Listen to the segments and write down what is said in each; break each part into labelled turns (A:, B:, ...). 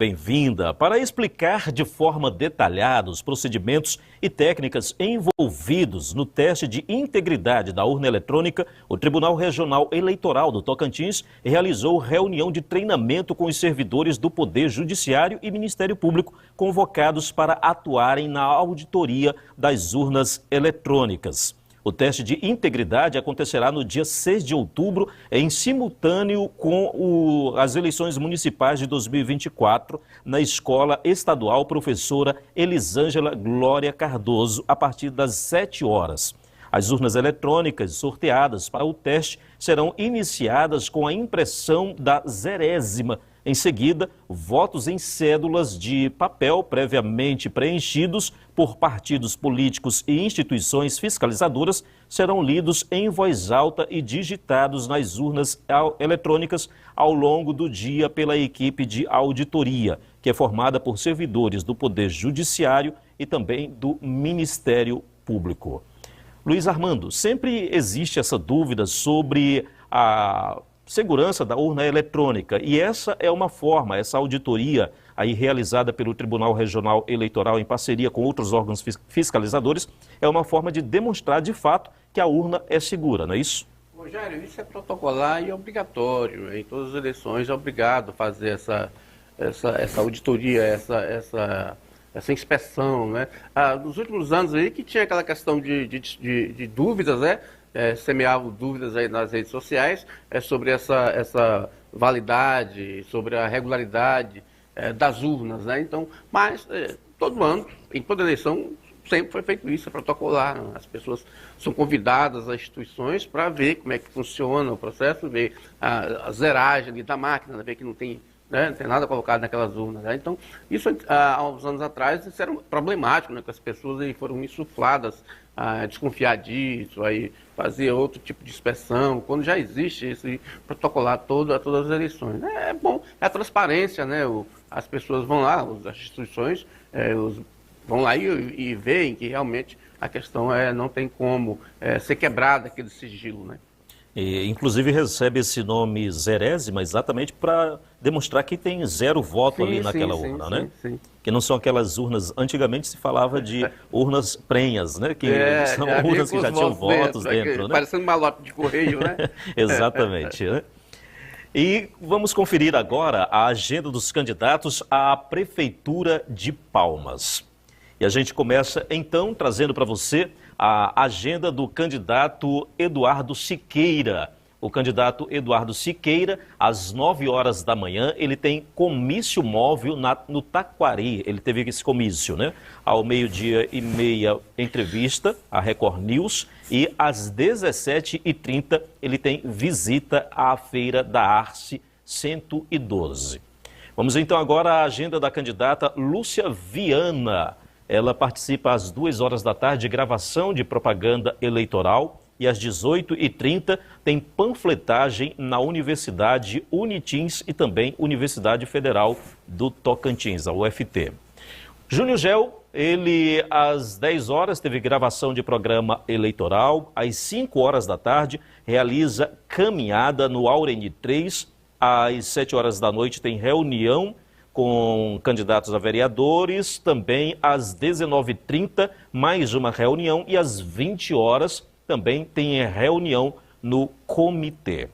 A: Bem-vinda. Para explicar de forma detalhada os procedimentos e técnicas envolvidos no teste de integridade da urna eletrônica, o Tribunal Regional Eleitoral do Tocantins realizou reunião de treinamento com os servidores do Poder Judiciário e Ministério Público convocados para atuarem na auditoria das urnas eletrônicas. O teste de integridade acontecerá no dia 6 de outubro, em simultâneo com as eleições municipais de 2024, na Escola Estadual Professora Elisângela Glória Cardoso, a partir das 7 horas. As urnas eletrônicas sorteadas para o teste serão iniciadas com a impressão da 0ª. Em seguida, votos em cédulas de papel previamente preenchidos por partidos políticos e instituições fiscalizadoras serão lidos em voz alta e digitados nas urnas eletrônicas ao longo do dia pela equipe de auditoria, que é formada por servidores do Poder Judiciário e também do Ministério Público. Luiz Armando, sempre existe essa dúvida sobre a segurança da urna eletrônica, e essa é uma forma, essa auditoria aí realizada pelo Tribunal Regional Eleitoral em parceria com outros órgãos fiscalizadores, é uma forma de demonstrar de fato que a urna é segura, não é isso?
B: Rogério, isso é protocolar e obrigatório. Em todas as eleições é obrigado a fazer essa auditoria, essa inspeção, né? Nos últimos anos aí que tinha aquela questão de dúvidas, né? Semeavam dúvidas aí nas redes sociais sobre essa validade, sobre a regularidade das urnas, né? Então, mas todo ano, em toda eleição, sempre foi feito isso, é protocolar, né? As pessoas são convidadas às instituições para ver como é que funciona o processo, ver a zeragem ali da máquina, ver que não tem, né, não tem nada colocado naquelas urnas, né? Então, isso há uns anos atrás isso era problemático, né, que as pessoas aí foram insufladas a desconfiar disso, aí fazer outro tipo de inspeção, quando já existe esse protocolar todas as eleições. É bom, é a transparência, né? As pessoas vão lá, as instituições vão lá e veem que realmente a questão não tem como ser quebrada aquele sigilo, né?
A: E, inclusive recebe esse nome 0ª exatamente para demonstrar que tem 0 voto ali naquela urna, né?
B: Sim.
A: Que não são aquelas urnas, antigamente se falava de urnas prenhas, né? Que são urnas que já tinham votos dentro, né?
B: Parecendo malote de correio, né?
A: Exatamente, né? E vamos conferir agora a agenda dos candidatos à Prefeitura de Palmas. E a gente começa, então, trazendo para você a agenda do candidato Eduardo Siqueira. O candidato Eduardo Siqueira, às 9 horas da manhã, ele tem comício móvel no Taquari. Ele teve esse comício, né? Ao 12h30, entrevista à Record News. E às 17h30, ele tem visita à Feira da Arce 112. Vamos então agora à agenda da candidata Lúcia Viana. Ela participa às 2 horas da tarde de gravação de propaganda eleitoral e às 18h30 tem panfletagem na Universidade Unitins e também Universidade Federal do Tocantins, a UFT. Júnior Gel, ele às 10 horas teve gravação de programa eleitoral, às 5 horas da tarde realiza caminhada no Aureni 3, às 7 horas da noite tem reunião com candidatos a vereadores, também às 19h30, mais uma reunião, e às 20 horas também tem reunião no comitê.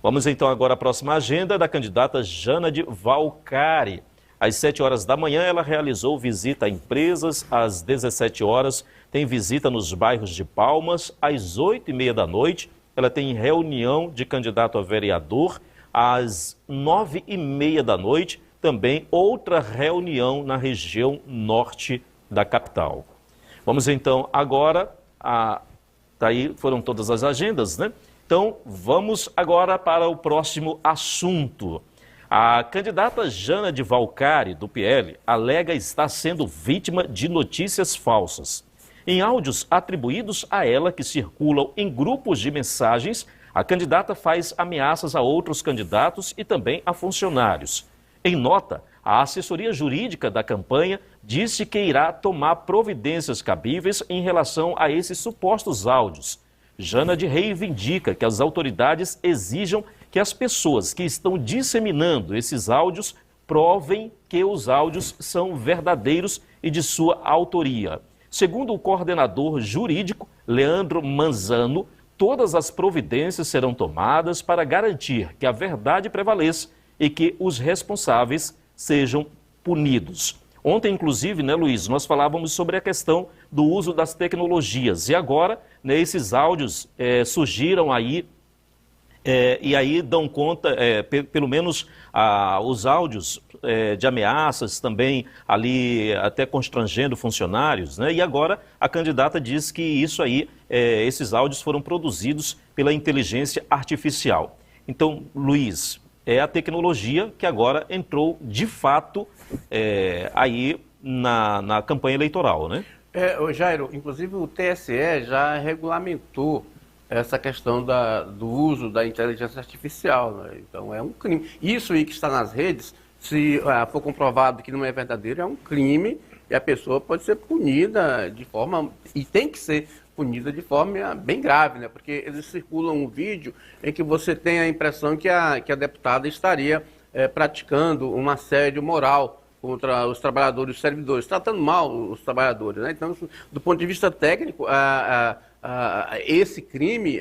A: Vamos então agora à próxima agenda da candidata Janade Valcari. Às 7 horas da manhã ela realizou visita a empresas, às 17 horas tem visita nos bairros de Palmas, às 8h30 da noite ela tem reunião de candidato a vereador, às 9h30 da noite também outra reunião na região norte da capital. Vamos então agora, daí foram todas as agendas, né? Então vamos agora para o próximo assunto. A candidata Janade Valcari, do PL, alega estar sendo vítima de notícias falsas. Em áudios atribuídos a ela que circulam em grupos de mensagens, a candidata faz ameaças a outros candidatos e também a funcionários. Em nota, a assessoria jurídica da campanha disse que irá tomar providências cabíveis em relação a esses supostos áudios. Janade reivindica que as autoridades exijam que as pessoas que estão disseminando esses áudios provem que os áudios são verdadeiros e de sua autoria. Segundo o coordenador jurídico, Leandro Manzano, todas as providências serão tomadas para garantir que a verdade prevaleça e que os responsáveis sejam punidos. Ontem, inclusive, né, Luiz, nós falávamos sobre a questão do uso das tecnologias e agora, né, esses áudios surgiram aí e aí dão conta, pelo menos os áudios de ameaças também ali até constrangendo funcionários, né? E agora a candidata diz que isso aí, esses áudios foram produzidos pela inteligência artificial. Então, Luiz, é a tecnologia que agora entrou de fato aí na campanha eleitoral, né?
B: Jairo, inclusive o TSE já regulamentou essa questão do uso da inteligência artificial, né? Então é um crime. Isso aí que está nas redes, se for comprovado que não é verdadeiro, é um crime e a pessoa pode ser punida de forma, e tem que ser punida de forma bem grave, né? Porque eles circulam um vídeo em que você tem a impressão que a deputada estaria praticando um assédio moral contra os trabalhadores, os servidores, tratando mal os trabalhadores, né? Então, do ponto de vista técnico, esse crime,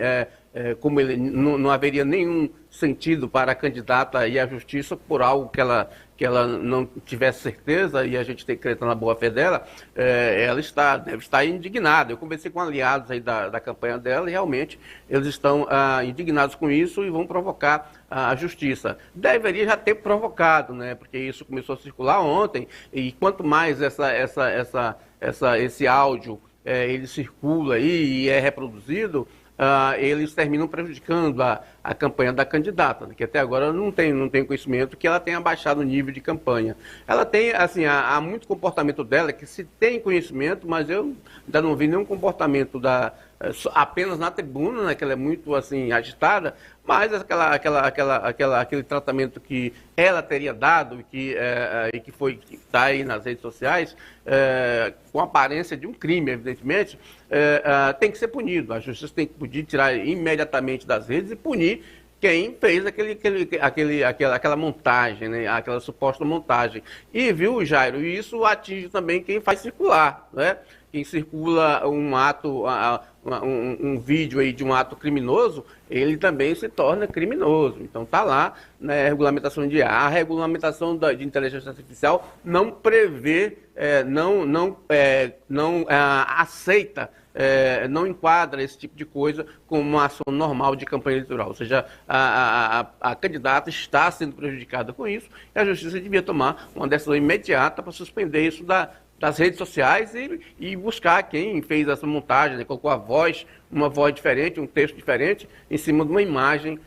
B: como ele não haveria nenhum sentido para a candidata ir à justiça por algo que ela não tivesse certeza, e a gente tem que acreditar na boa-fé dela, ela deve estar indignada. Eu conversei com aliados aí da campanha dela e realmente eles estão indignados com isso e vão provocar a justiça. Deveria já ter provocado, né? Porque isso começou a circular ontem e quanto mais esse áudio ele circula aí e é reproduzido, eles terminam prejudicando a campanha da candidata, né? Que até agora eu não tenho conhecimento que ela tenha baixado o nível de campanha. Ela tem, assim, há muito comportamento dela que se tem conhecimento, mas eu ainda não vi nenhum comportamento apenas na tribuna, né, que ela é muito, assim, agitada, mas aquele tratamento que ela teria dado e que está aí nas redes sociais, com aparência de um crime, evidentemente, tem que ser punido. A justiça tem que poder tirar imediatamente das redes e punir quem fez aquela montagem, né? Aquela suposta montagem. E, viu, Jairo, isso atinge também quem faz circular, né? Quem circula um vídeo aí de um ato criminoso, ele também se torna criminoso. Então está lá, né, a regulamentação a regulamentação de inteligência artificial não prevê, não aceita, não enquadra esse tipo de coisa como uma ação normal de campanha eleitoral. Ou seja, a candidata está sendo prejudicada com isso e a justiça devia tomar uma decisão imediata para suspender isso das redes sociais e buscar quem fez essa montagem, né? Colocou uma voz diferente, um texto diferente, em cima de uma imagem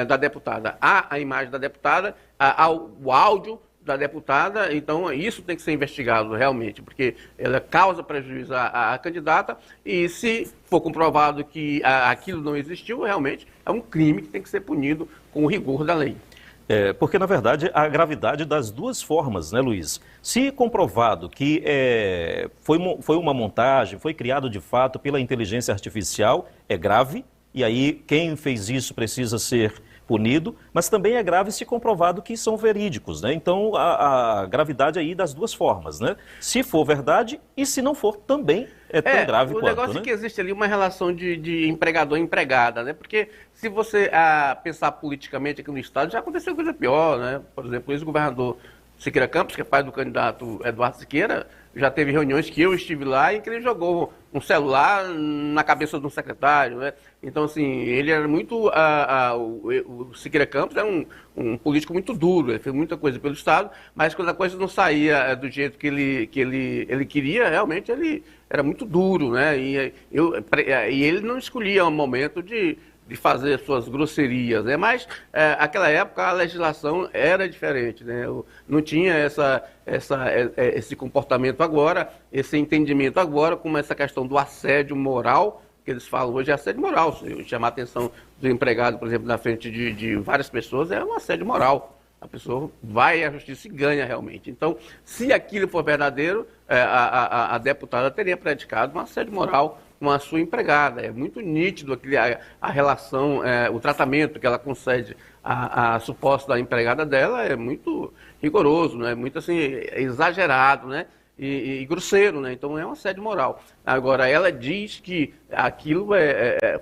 B: da deputada. Há a imagem da deputada, há o áudio da deputada, então isso tem que ser investigado realmente, porque ela causa prejuízo à candidata e se for comprovado que aquilo não existiu, realmente é um crime que tem que ser punido com o rigor da lei.
A: Porque, na verdade, a gravidade das duas formas, né, Luiz? Se comprovado que foi uma montagem, foi criado de fato pela inteligência artificial, é grave, e aí quem fez isso precisa ser punido, mas também é grave se comprovado que são verídicos, né? Então, a gravidade aí das duas formas, né? Se for verdade e se não for, também é tão grave quanto, né? O
B: negócio é que existe ali uma relação de empregador e empregada, né? Porque se você pensar politicamente aqui no Estado, já aconteceu coisa pior, né? Por exemplo, o ex-governador Siqueira Campos, que é pai do candidato Eduardo Siqueira, já teve reuniões que eu estive lá em que ele jogou um celular na cabeça de um secretário, né? Então, assim, ele era muito... o Siqueira Campos é um político muito duro, ele fez muita coisa pelo Estado, mas quando a coisa não saía do jeito que ele queria, realmente ele era muito duro, né? E ele não escolhia um momento de fazer suas grosserias, né? Mas naquela época a legislação era diferente, né? Não tinha esse comportamento agora, esse entendimento agora, como essa questão do assédio moral, que eles falam hoje é assédio moral. Se chamar a atenção do empregado, por exemplo, na frente de várias pessoas, é um assédio moral. A pessoa vai à justiça e ganha realmente. Então, se aquilo for verdadeiro, a deputada teria praticado um assédio moral com a sua empregada. É muito nítido a relação, o tratamento que ela concede à suposta empregada dela é muito rigoroso, né? Muito assim, exagerado, né? E grosseiro, né? Então é um assédio moral. Agora, ela diz que aquilo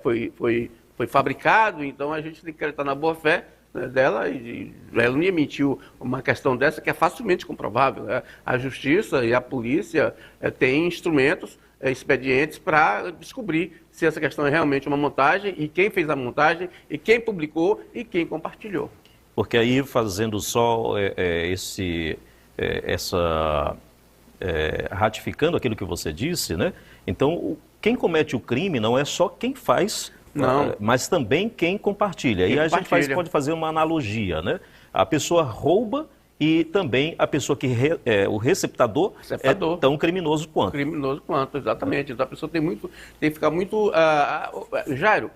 B: foi fabricado, então a gente tem que acreditar na boa-fé, né, dela, e ela não emitiu uma questão dessa que é facilmente comprovável, né? A justiça e a polícia têm instrumentos, expedientes para descobrir se essa questão é realmente uma montagem, e quem fez a montagem, e quem publicou, e quem compartilhou.
A: Porque aí, fazendo só ratificando aquilo que você disse, né? Então, quem comete o crime não é só quem faz,
B: não,
A: mas também quem compartilha. E a gente pode fazer uma analogia, né? A pessoa rouba e também a pessoa o receptador é tão criminoso quanto.
B: Criminoso quanto, exatamente. Então a pessoa tem que ficar muito... Jairo,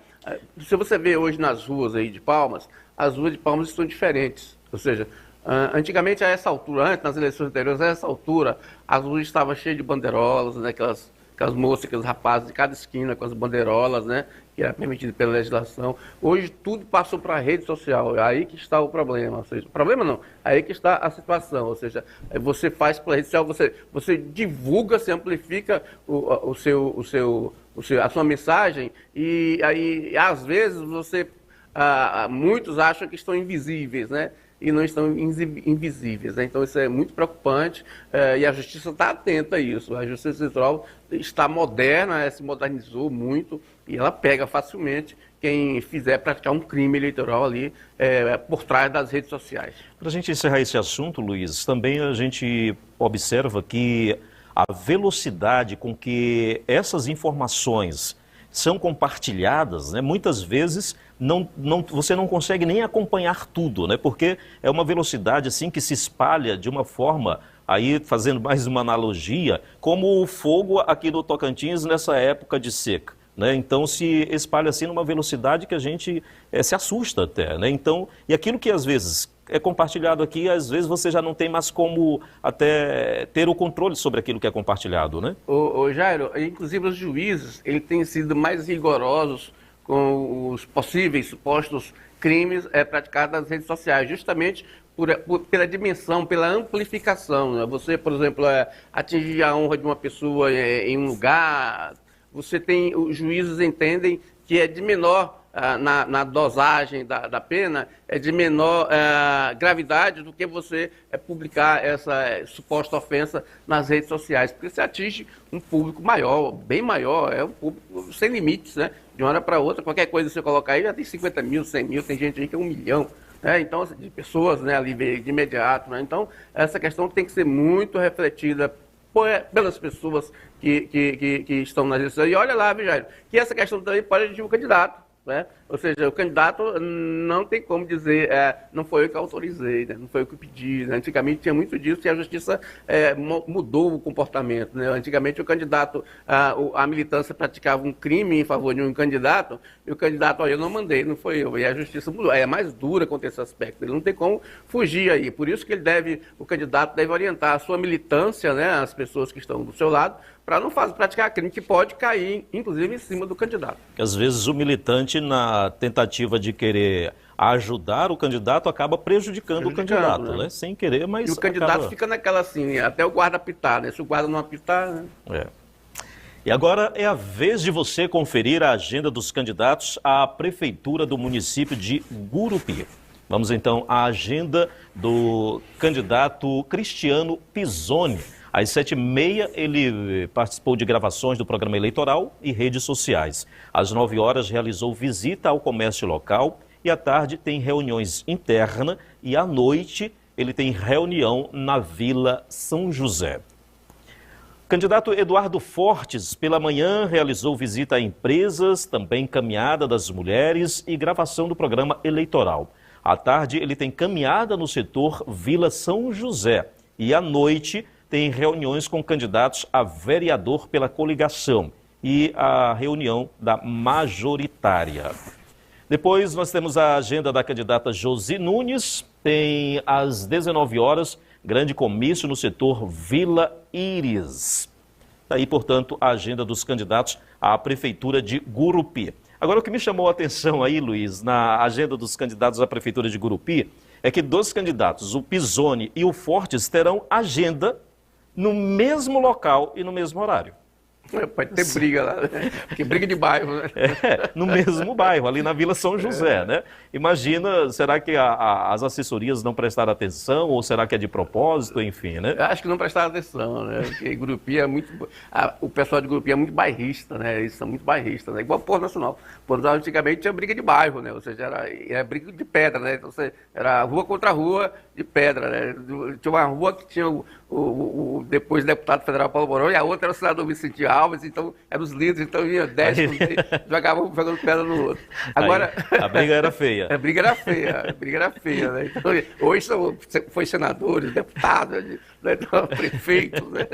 B: se você vê hoje nas ruas aí de Palmas, as ruas de Palmas estão diferentes. Ou seja, antigamente a essa altura, antes, nas eleições anteriores, a essa altura, as ruas estavam cheias de bandeirolas, né? Aquelas moças, aqueles rapazes de cada esquina com as bandeirolas, né? Que era permitido pela legislação. Hoje tudo passou para a rede social, é aí que está o problema. Ou seja, o problema não, aí que está a situação. Ou seja, você faz pela rede social, você divulga, você amplifica a sua mensagem, e aí às vezes muitos acham que estão invisíveis, né? E não estão invisíveis, né? Então isso é muito preocupante, e a justiça está atenta a isso. A justiça eleitoral está moderna, se modernizou muito, e ela pega facilmente quem fizer praticar um crime eleitoral ali por trás das redes sociais.
A: Para a gente encerrar esse assunto, Luiz, também a gente observa que a velocidade com que essas informações são compartilhadas, né, muitas vezes você não consegue nem acompanhar tudo, né, porque é uma velocidade assim que se espalha de uma forma, aí fazendo mais uma analogia, como o fogo aqui no Tocantins nessa época de seca, né? Então se espalha assim numa velocidade que a gente se assusta até, né? Então, e aquilo que às vezes é compartilhado aqui, às vezes você já não tem mais como até ter o controle sobre aquilo que é compartilhado, né?
B: Jairo, inclusive os juízes, eles têm sido mais rigorosos com os possíveis, supostos crimes praticados nas redes sociais, justamente pela dimensão, pela amplificação, né? Você, por exemplo, atingir a honra de uma pessoa em um lugar, os juízes entendem que é de menor, na dosagem da pena, é de menor gravidade do que você publicar essa suposta ofensa nas redes sociais, porque você atinge um público maior, bem maior, é um público sem limites, né? De uma hora para outra, qualquer coisa que você colocar aí já tem 50 mil, 100 mil, tem gente aí que é 1 milhão. Então, de pessoas, né, ali de imediato, né? Então, essa questão tem que ser muito refletida pelas pessoas que estão nas redes sociais. E olha lá, Jairo, que essa questão também pode atingir o candidato, né? Ou seja, o candidato não tem como dizer, não foi eu que autorizei, né? Não foi eu que pedi, né? Antigamente tinha muito disso e a justiça mudou o comportamento, né? Antigamente o candidato, a militância praticava um crime em favor de um candidato, e o candidato, olha, eu não mandei, não foi eu, e a justiça mudou, é mais dura contra esse aspecto, ele não tem como fugir aí, por isso que o candidato deve orientar a sua militância, né? As pessoas que estão do seu lado, para não praticar crime que pode cair, inclusive, em cima do candidato.
A: Às vezes o militante, na tentativa de querer ajudar o candidato, acaba prejudicando o candidato, né? Sem querer, mas
B: e o candidato fica naquela assim, até o guarda apitar, né? Se o guarda não apitar, né?
A: E agora é a vez de você conferir a agenda dos candidatos à Prefeitura do município de Gurupi. Vamos então à agenda do candidato Cristiano Pisoni. Às 7h30, ele participou de gravações do programa eleitoral e redes sociais. Às 9 horas, realizou visita ao comércio local e à tarde tem reuniões internas e à noite ele tem reunião na Vila São José. O candidato Eduardo Fortes, pela manhã, realizou visita a empresas, também caminhada das mulheres e gravação do programa eleitoral. À tarde, ele tem caminhada no setor Vila São José e à noite tem reuniões com candidatos a vereador pela coligação e a reunião da majoritária. Depois nós temos a agenda da candidata Josi Nunes, tem às 19 horas, grande comício no setor Vila Íris. Está aí, portanto, a agenda dos candidatos à Prefeitura de Gurupi. Agora, o que me chamou a atenção aí, Luiz, na agenda dos candidatos à Prefeitura de Gurupi, é que 2 candidatos, o Pisoni e o Fortes, terão agenda no mesmo local e no mesmo horário.
B: Pode ter briga lá, né? Porque briga de bairro, né?
A: No mesmo bairro, ali na Vila São José, né? Imagina, será que as assessorias não prestaram atenção ou será que é de propósito, enfim, né?
B: Eu acho que não prestaram atenção, né? Porque Gurupi é muito... o pessoal de Gurupi é muito bairrista, né? Eles são muito bairristas, né? Igual o Porto Nacional. O Porto Nacional antigamente tinha briga de bairro, né? Ou seja, era briga de pedra, né? Então, era rua contra rua de pedra, né? Tinha uma rua que tinha o depois deputado federal Paulo Mourão e a outra era o senador Vicente Alves, então eram os líderes, então ia 10 jogavam jogando pedra no outro. Agora,
A: a briga era feia.
B: A briga era feia, né? Então, hoje foi senadores, deputados, né? Então, prefeitos, né?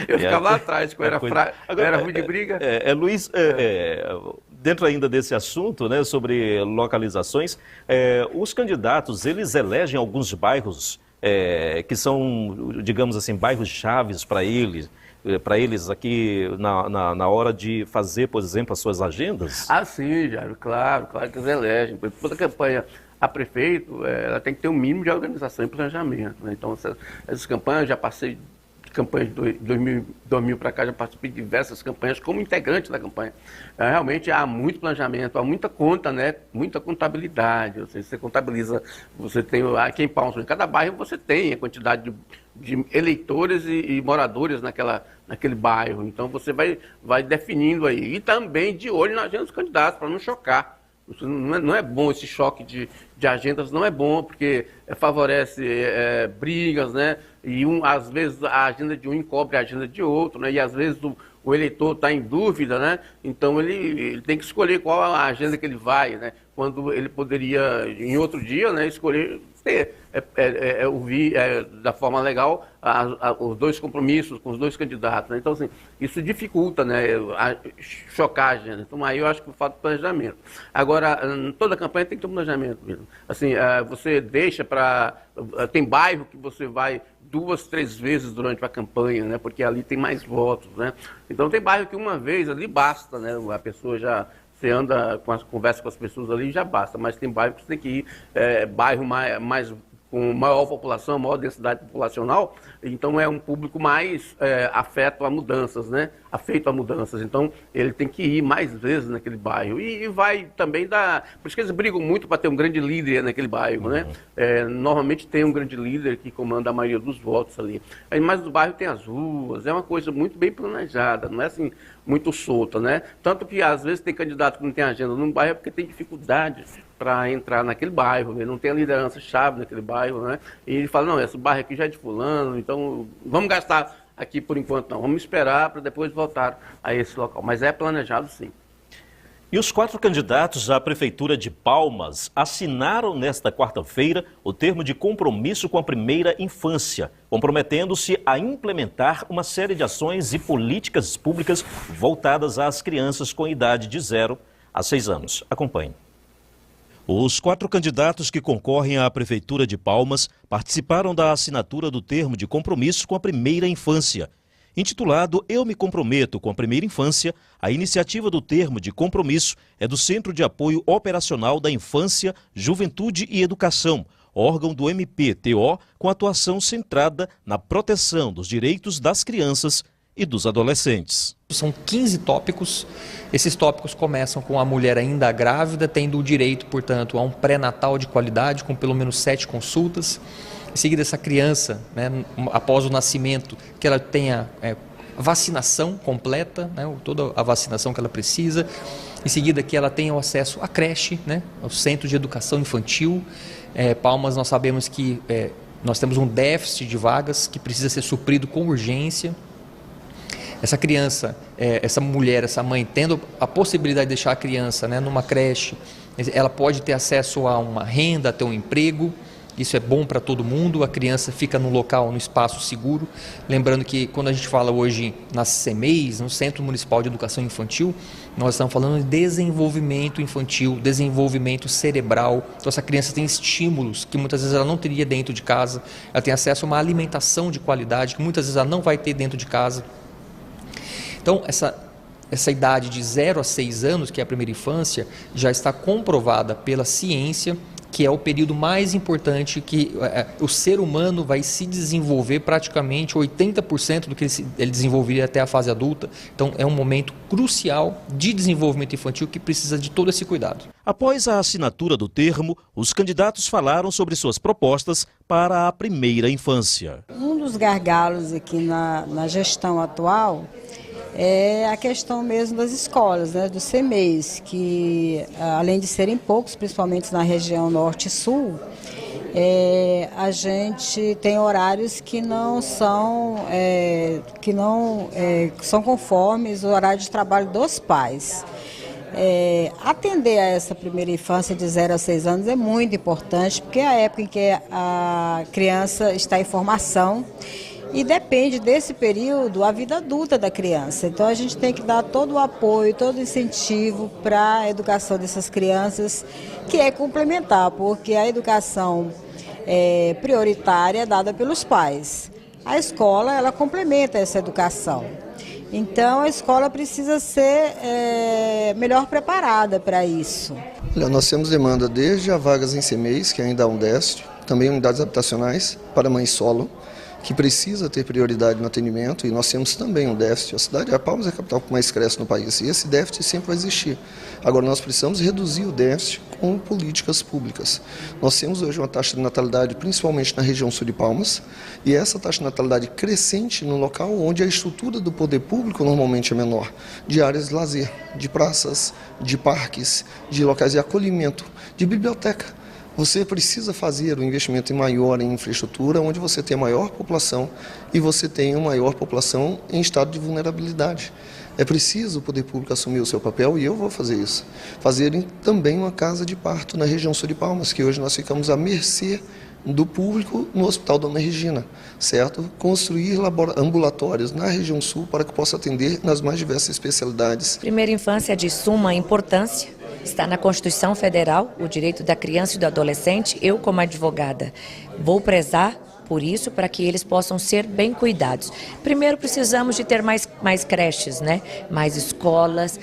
B: Eu ficava lá atrás, quando era ruim de briga.
A: Luiz, dentro ainda desse assunto, né, sobre localizações, os candidatos, eles elegem alguns bairros que são, digamos assim, bairros chaves para eles aqui na hora de fazer, por exemplo, as suas agendas?
B: Ah, sim, Jairo, claro que eles elegem. Toda campanha a prefeito, ela tem que ter um mínimo de organização e planejamento, né? Então, essas campanhas, já passei de campanhas de 2000 para cá, já participei de diversas campanhas como integrante da campanha. Realmente há muito planejamento, há muita conta, né? Muita contabilidade. Ou seja, você contabiliza, você tem aqui em Palmas, em cada bairro você tem a quantidade de eleitores e moradores naquele bairro. Então você vai definindo aí. E também de olho na agenda dos candidatos, para não chocar. Não é bom esse choque de agendas, não é bom, porque favorece brigas, né? E às vezes a agenda de um encobre a agenda de outro, né? E às vezes o eleitor está em dúvida, né? Então ele tem que escolher qual a agenda que ele vai, né? Quando ele poderia, em outro dia, né, escolher ouvir da forma legal os 2 compromissos com os 2 candidatos, né? Então, assim, isso dificulta, né, chocar a agenda. Então, aí eu acho que falta planejamento. Agora, toda campanha tem que ter um planejamento mesmo. Assim, você deixa tem bairro que você vai 2, 3 vezes durante a campanha, né? Porque ali tem mais votos, né? Então, tem bairro que uma vez ali basta, né? A pessoa já... Você anda, conversa com as pessoas ali e já basta, mas tem bairro que você tem que ir, bairro mais com maior população, maior densidade populacional, então é um público mais afeto a mudanças, né? Afeito a mudanças, então ele tem que ir mais vezes naquele bairro e vai também dar... Por isso que eles brigam muito para ter um grande líder naquele bairro, né? Normalmente tem um grande líder que comanda a maioria dos votos ali. Mas no bairro tem as ruas, é uma coisa muito bem planejada, não é assim muito solta, né? Tanto que às vezes tem candidato que não tem agenda num bairro porque tem dificuldade para entrar naquele bairro, ele não tem a liderança chave naquele bairro, né? E ele fala, não, esse bairro aqui já é de fulano, então vamos gastar aqui por enquanto não, vamos esperar para depois voltar a esse local. Mas é planejado sim.
A: E os 4 candidatos à Prefeitura de Palmas assinaram nesta quarta-feira o termo de compromisso com a primeira infância, comprometendo-se a implementar uma série de ações e políticas públicas voltadas às crianças com idade de 0 a 6 anos. Acompanhe. Os 4 candidatos que concorrem à Prefeitura de Palmas participaram da assinatura do termo de compromisso com a primeira infância. Intitulado Eu Me Comprometo com a Primeira Infância, a iniciativa do termo de compromisso é do Centro de Apoio Operacional da Infância, Juventude e Educação, órgão do MPTO com atuação centrada na proteção dos direitos das crianças e dos adolescentes.
C: São 15 tópicos. Esses tópicos começam com a mulher ainda grávida, tendo o direito, portanto, a um pré-natal de qualidade, com pelo menos 7 consultas. Em seguida, essa criança, né, após o nascimento, que ela tenha vacinação completa, né, toda a vacinação que ela precisa. Em seguida, que ela tenha o acesso à creche, né, ao centro de educação infantil. Palmas, nós sabemos que nós temos um déficit de vagas que precisa ser suprido com urgência. Essa criança, essa mulher, essa mãe, tendo a possibilidade de deixar a criança, né, numa creche, ela pode ter acesso a uma renda, a ter um emprego. Isso é bom para todo mundo, a criança fica no local, no espaço seguro. Lembrando que quando a gente fala hoje nas CEMEIs, no Centro Municipal de Educação Infantil, nós estamos falando de desenvolvimento infantil, desenvolvimento cerebral. Então essa criança tem estímulos que muitas vezes ela não teria dentro de casa, ela tem acesso a uma alimentação de qualidade que muitas vezes ela não vai ter dentro de casa. Então, essa idade de 0 a 6 anos, que é a primeira infância, já está comprovada pela ciência que é o período mais importante, que o ser humano vai se desenvolver praticamente 80% do que ele desenvolveria até a fase adulta. Então, é um momento crucial de desenvolvimento infantil que precisa de todo esse cuidado.
A: Após a assinatura do termo, os candidatos falaram sobre suas propostas para a primeira infância.
D: Um dos gargalos aqui na gestão atual é a questão mesmo das escolas, né, dos CMEIs, que além de serem poucos, principalmente na região norte e sul, a gente tem horários que não são, são conformes o horário de trabalho dos pais. Atender a essa primeira infância de 0 a 6 anos é muito importante, porque é a época em que a criança está em formação e depende desse período a vida adulta da criança. Então a gente tem que dar todo o apoio, todo o incentivo para a educação dessas crianças, que é complementar, porque a educação prioritária é dada pelos pais. A escola, ela complementa essa educação. Então a escola precisa ser melhor preparada para isso.
E: Olha, nós temos demanda desde a vagas em CMEIs, que ainda há um déficit, também unidades habitacionais para mãe solo, que precisa ter prioridade no atendimento, e nós temos também um déficit. A cidade de Palmas é a capital que mais cresce no país, e esse déficit sempre vai existir. Agora, nós precisamos reduzir o déficit com políticas públicas. Nós temos hoje uma taxa de natalidade, principalmente na região sul de Palmas, e essa taxa de natalidade crescente no local onde a estrutura do poder público normalmente é menor, de áreas de lazer, de praças, de parques, de locais de acolhimento, de biblioteca. Você precisa fazer um investimento maior em infraestrutura, onde você tem a maior população e você tem uma maior população em estado de vulnerabilidade. É preciso o poder público assumir o seu papel, e eu vou fazer isso. Fazer também uma casa de parto na região sul de Palmas, que hoje nós ficamos à mercê do público no Hospital Dona Regina, certo? Construir ambulatórios na região sul para que possa atender nas mais diversas especialidades.
F: Primeira infância é de suma importância. Está na Constituição Federal o direito da criança e do adolescente. Eu, como advogada, vou prezar por isso, para que eles possam ser bem cuidados. Primeiro, precisamos de ter mais creches, né? Mais escolas,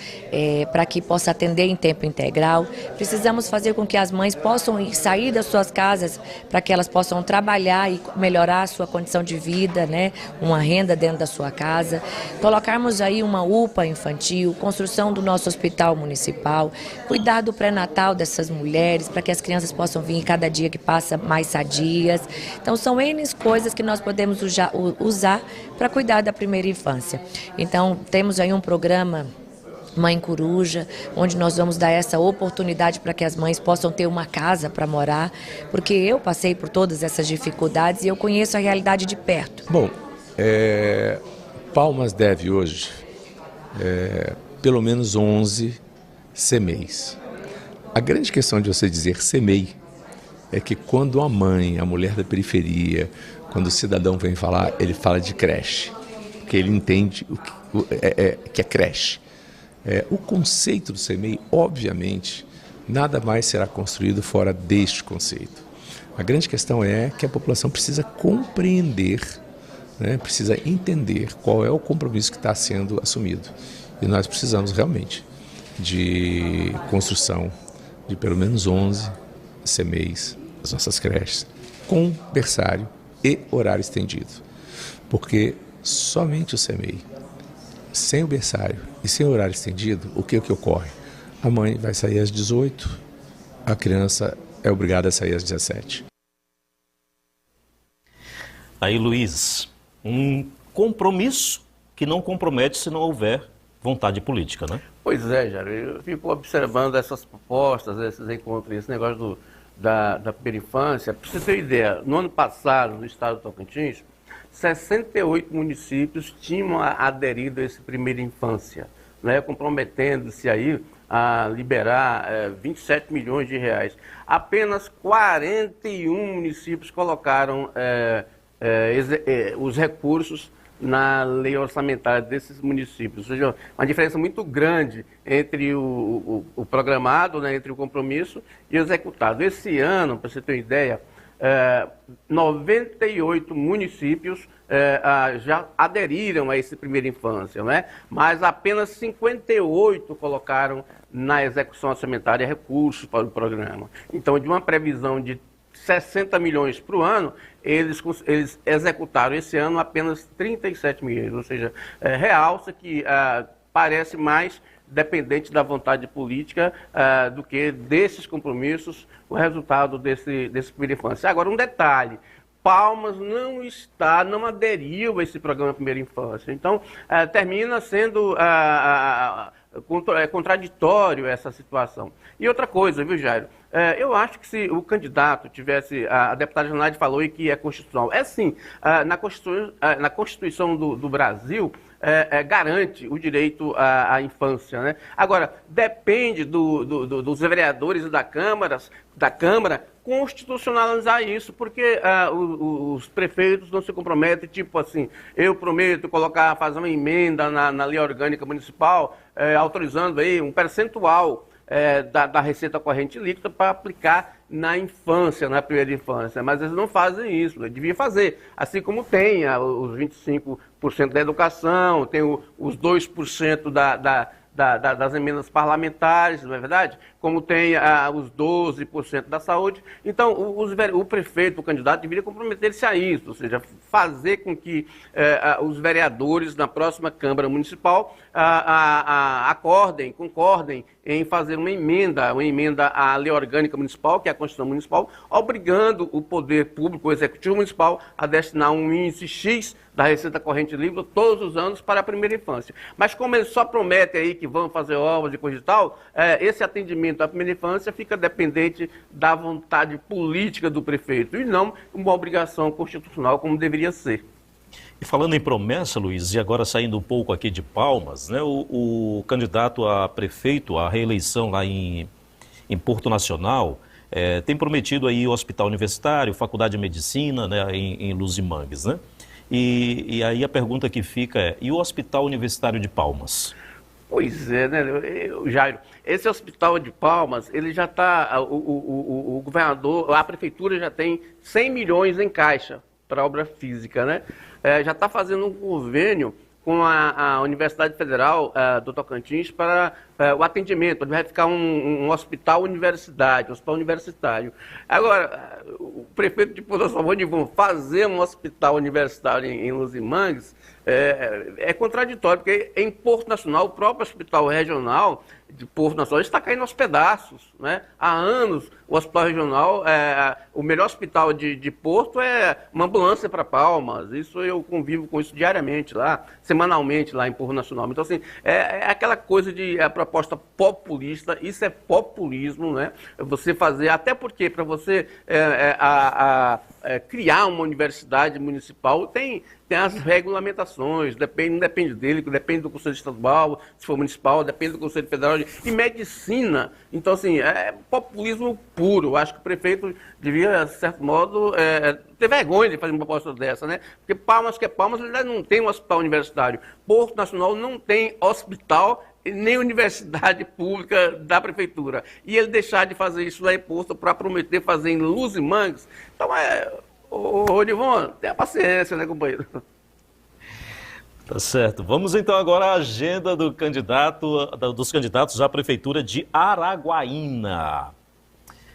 F: para que possa atender em tempo integral. Precisamos fazer com que as mães possam sair das suas casas, para que elas possam trabalhar e melhorar a sua condição de vida, né? Uma renda dentro da sua casa. Colocarmos aí uma UPA infantil, construção do nosso hospital municipal, cuidar do pré-natal dessas mulheres, para que as crianças possam vir cada dia que passa mais sadias. Então, são coisas que nós podemos usar para cuidar da primeira infância. Então, temos aí um programa Mãe Coruja, onde nós vamos dar essa oportunidade para que as mães possam ter uma casa para morar, porque eu passei por todas essas dificuldades e eu conheço a realidade de perto.
G: Bom, Palmas deve hoje pelo menos 11 CMEIs. A grande questão de você dizer CMEI é que quando a mãe, a mulher da periferia, quando o cidadão vem falar, ele fala de creche, porque ele entende que é creche. O conceito do CMEI, obviamente, nada mais será construído fora deste conceito. A grande questão é que a população precisa compreender, né, precisa entender qual é o compromisso que está sendo assumido. E nós precisamos realmente de construção de pelo menos 11 CMEIs, as nossas creches, com berçário e horário estendido. Porque somente o CMEI, sem o berçário e sem o horário estendido, o que ocorre? A mãe vai sair às 18, a criança é obrigada a sair às 17.
A: Aí, Luiz, um compromisso que não compromete se não houver vontade política, né?
B: Pois é, Jair, eu fico observando essas propostas, esses encontros, esse negócio da primeira infância. Para você ter uma ideia, no ano passado, no estado do Tocantins, 68 municípios tinham aderido a esse primeira infância, né, comprometendo-se aí a liberar 27 milhões de reais. Apenas 41 municípios colocaram os recursos na lei orçamentária desses municípios. Ou seja, uma diferença muito grande entre o programado, né, entre o compromisso e o executado. Esse ano, para você ter uma ideia, 98 municípios já aderiram a esse Primeira Infância, né? Mas apenas 58 colocaram na execução orçamentária recursos para o programa. Então, de uma previsão de 60 milhões para o ano, eles executaram esse ano apenas 37 milhões, ou seja, realça que parece mais dependente da vontade política do que desses compromissos, o resultado desse Primeira Infância. Agora, um detalhe, Palmas não aderiu a esse programa Primeira Infância. Então, termina sendo contraditório essa situação. E outra coisa, viu, Jairo? Eu acho que se o candidato tivesse, a deputada Janaide falou que é constitucional. É sim, na Constituição do Brasil, garante o direito à infância, né? Agora, depende dos vereadores e da Câmara constitucionalizar isso, porque os prefeitos não se comprometem, tipo assim, eu prometo fazer uma emenda na lei orgânica municipal, autorizando aí um percentual da receita corrente líquida para aplicar na infância, na primeira infância, mas eles não fazem isso, eles deviam fazer, assim como tem os 25% da educação, tem os 2% das emendas parlamentares, não é verdade? Como tem os 12% da saúde. Então, o prefeito, o candidato, deveria comprometer-se a isso, ou seja, fazer com que os vereadores na próxima Câmara Municipal concordem em fazer uma emenda à Lei Orgânica Municipal, que é a Constituição Municipal, obrigando o poder público, o Executivo Municipal, a destinar um índice X da receita corrente líquida todos os anos para a primeira infância. Mas como eles só prometem aí que vão fazer obras e coisa e tal, esse atendimento à primeira infância fica dependente da vontade política do prefeito e não uma obrigação constitucional como deveria ser.
A: E falando em promessa, Luiz, e agora saindo um pouco aqui de Palmas, né, o candidato a prefeito, a reeleição lá em Porto Nacional, tem prometido aí o Hospital Universitário, Faculdade de Medicina, né, em Luzimangues, né? E aí a pergunta que fica e o Hospital Universitário de Palmas?
B: Pois é, né, Jairo? Esse Hospital de Palmas, ele já está, o governador, a prefeitura já tem 100 milhões em caixa para obra física, né? Já está fazendo um convênio com a Universidade Federal do Tocantins para o atendimento, onde vai ficar um hospital universitário. Agora, o prefeito de Porto Nacional vão fazer um hospital universitário em Luzimangues, é contraditório, porque em Porto Nacional, o próprio hospital regional de Porto Nacional está caindo aos pedaços, né? Há anos, o hospital regional, o melhor hospital de Porto é uma ambulância para Palmas. Isso eu convivo com isso diariamente lá, semanalmente lá em Porto Nacional. Então, assim, é aquela coisa de proposta populista, isso é populismo, né? Você fazer, até porque para você criar uma universidade municipal tem as regulamentações, não depende dele, depende do Conselho Estadual, se for municipal, depende do Conselho Federal, e medicina. Então, assim, é populismo puro. Eu acho que o prefeito devia, de certo modo, ter vergonha de fazer uma proposta dessa, né? Porque Palmas, ele não tem um hospital universitário. Porto Nacional não tem hospital nem universidade pública da prefeitura. E ele deixar de fazer isso lá em Porto para prometer fazer em Luzimangues. Então, Rodivon, tenha paciência, né, companheiro?
A: Tá certo. Vamos então agora à agenda dos candidatos à Prefeitura de Araguaína.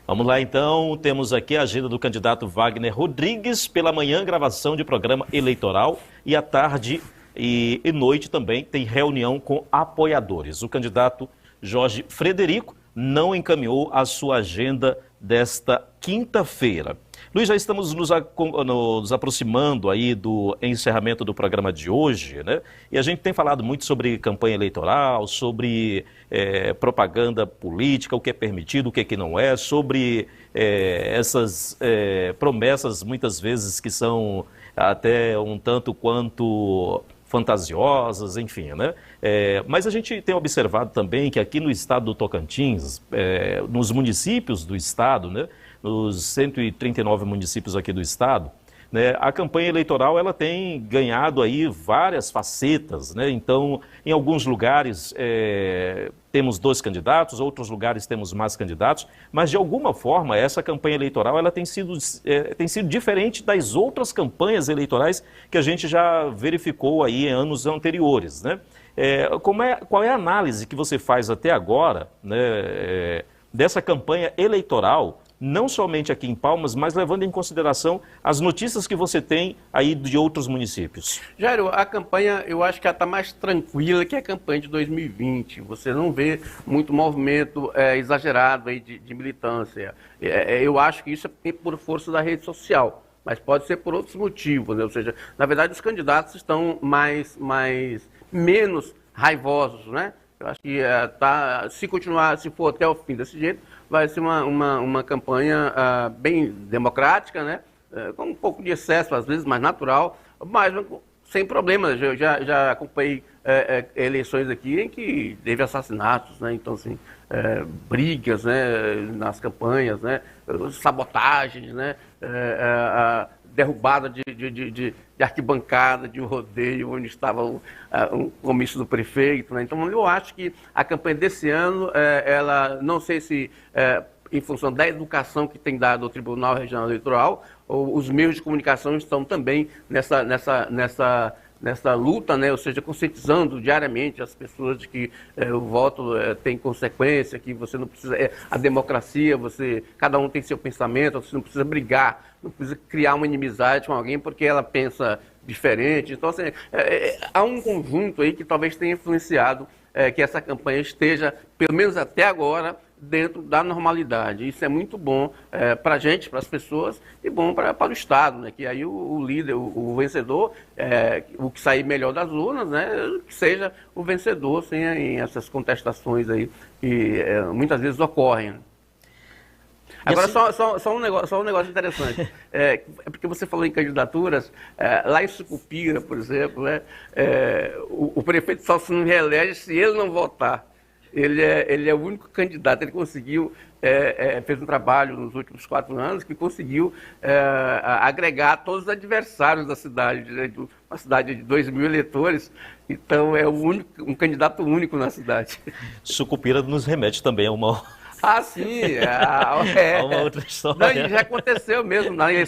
A: Vamos lá então, temos aqui a agenda do candidato Wagner Rodrigues. Pela manhã, gravação de programa eleitoral e à tarde e noite também tem reunião com apoiadores. O candidato Jorge Frederico não encaminhou a sua agenda desta quinta-feira. Luiz, já estamos nos aproximando aí do encerramento do programa de hoje, né? E a gente tem falado muito sobre campanha eleitoral, sobre propaganda política, o que é permitido, o que é que não é, sobre essas promessas muitas vezes que são até um tanto quanto fantasiosas, enfim, né? Mas a gente tem observado também que aqui no estado do Tocantins, nos municípios do estado, né? Nos 139 municípios aqui do estado, né? A campanha eleitoral ela tem ganhado aí várias facetas, né? Então, em alguns lugares temos 2 candidatos, outros lugares temos mais candidatos, mas de alguma forma essa campanha eleitoral ela tem sido diferente das outras campanhas eleitorais que a gente já verificou aí em anos anteriores, né? Qual é a análise que você faz até agora, né, dessa campanha eleitoral, não somente aqui em Palmas, mas levando em consideração as notícias que você tem aí de outros municípios?
B: Jairo, a campanha, eu acho que ela está mais tranquila que a campanha de 2020. Você não vê muito movimento exagerado aí de militância. Eu acho que isso é por força da rede social, mas pode ser por outros motivos, né? Ou seja, na verdade os candidatos estão menos raivosos, né? Eu acho que se for até o fim desse jeito, vai ser uma campanha bem democrática, né? Com um pouco de excesso, às vezes, mas natural, mas sem problemas. Eu já acompanhei eleições aqui em que teve assassinatos, né? Então, assim, brigas, né? Nas campanhas, né? Sabotagens, né? Derrubada de arquibancada, de um rodeio onde estava um comício do prefeito, né? Então, eu acho que a campanha desse ano, ela, não sei se em função da educação que tem dado o Tribunal Regional Eleitoral, os meios de comunicação estão também nessa luta, né? Ou seja, conscientizando diariamente as pessoas de que o voto tem consequência, que você não precisa... a democracia, cada um tem seu pensamento, você não precisa brigar, não precisa criar uma inimizade com alguém porque ela pensa diferente. Então, assim, há um conjunto aí que talvez tenha influenciado que essa campanha esteja, pelo menos até agora, dentro da normalidade. Isso é muito bom para a gente, para as pessoas, e bom para o Estado, né? Que aí o líder, o vencedor, o que sair melhor das urnas, né? Que seja o vencedor, sem essas contestações aí que muitas vezes ocorrem. Agora, só um negócio interessante. Porque você falou em candidaturas, lá em Sucupira, por exemplo, né? O prefeito só se não reelege se ele não votar. Ele é o único candidato, ele conseguiu, fez um trabalho nos últimos 4 anos que conseguiu agregar todos os adversários da cidade, né? Uma cidade de 2.000 eleitores, então é um candidato único na cidade.
A: Sucupira nos remete também a uma...
B: Ah, sim,
A: a uma outra história.
B: Não, já aconteceu mesmo na eleição